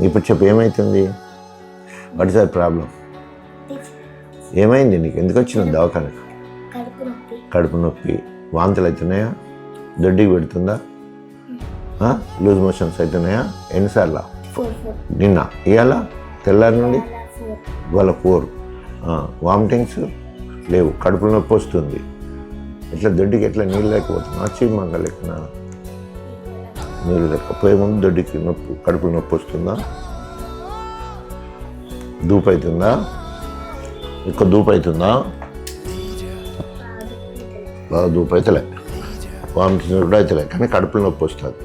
ఇప్పుడు చెప్పు ఏమవుతుంది? What is our problem? ఏమైంది నీకు? ఎందుకు వచ్చినావు దవాఖానకు? కడుపు నొప్పి. వాంతులు అవుతున్నాయా? దొడ్డికి పెడుతుందా? లూజ్ మోషన్స్ అవుతున్నాయా? ఎన్నిసార్లు? నిన్న ఇవాళ తెల్లారి నుండి ఇవాళ 4. వామిటింగ్స్ లేవు. కడుపులో నొప్పి వస్తుంది. ఎట్లా దొడ్డికి ఎట్లా నీళ్ళు లేకపోతున్నా? చీమంగ లెక్కన నీళ్ళు లేకపోయే ముందు దొడ్డికి నొప్పి, కడుపులో నొప్పి వస్తుందా? దూపు అవుతుందా? ఎక్కువ దూపు అవుతుందా? బాగా దూపు అవుతలే, వామిటింగ్స్ కూడా అవుతలే, కానీ కడుపులో నొప్పి వస్తుంది.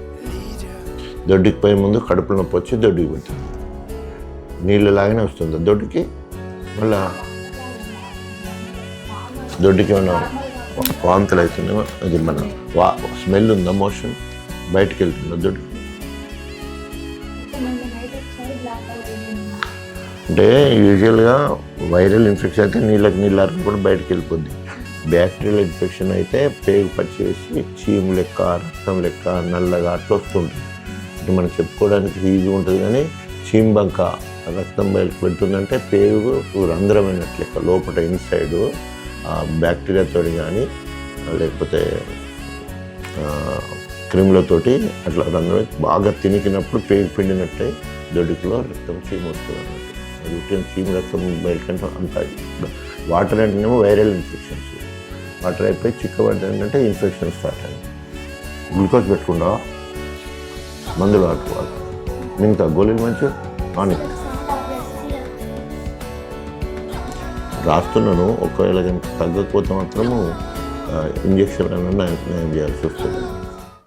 దొడ్డికి పోయే ముందు కడుపులో నొప్పి వచ్చి దొడ్డికి పోతుంది. నీళ్ళు లాగానే వస్తుందా దొడ్డికి? మళ్ళా దొడ్డికి ఏమన్నా వాంతులు అవుతుందేమో, అది మన స్మెల్ ఉందా? మోషన్ బయటికి వెళ్తుందా దొడ్డికి? అంటే యూజువల్గా వైరల్ ఇన్ఫెక్షన్ అయితే నీళ్ళకి కూడా బయటకు వెళ్ళిపోద్ది. బ్యాక్టీరియల్ ఇన్ఫెక్షన్ అయితే పేగు పచ్చేసి చీము లెక్క, రక్తం లెక్క, నల్లగా అట్లా వస్తుంటుంది. అంటే మనం చెప్పుకోవడానికి ఈజీ ఉంటుంది, కానీ చీంబంక రక్తం బయటకు పెడుతుందంటే పేగు రంధ్రమైనట్లు లెక్క లోపల ఇన్సైడు బ్యాక్టీరియాతో కానీ లేకపోతే క్రిములతోటి అట్లా రంధ్రం బాగా తినికినప్పుడు పేగు పిండినట్టే దొడ్డికిలో రక్తం చీము వస్తుంది అన్నట్టు. అది చీము రక్తం బయటకంటే అంత. వాటర్ అంటేనేమో వైరల్ ఇన్ఫెక్షన్స్. వాటర్ అయిపోయి చిక్కబడ్డ ఏంటంటే ఇన్ఫెక్షన్ స్టార్ట్ అయింది. గ్లూకోజ్ పెట్టుకుండా మందులు ఆడుకోవాలి. మిగతా గోళీలు మంచిగా ఆనిక్ రాస్తున్నాను. ఒకవేళ కనుక తగ్గకపోతే మాత్రము ఇంజక్షన్ అన్న నయం చేయాల్సి వస్తుంది.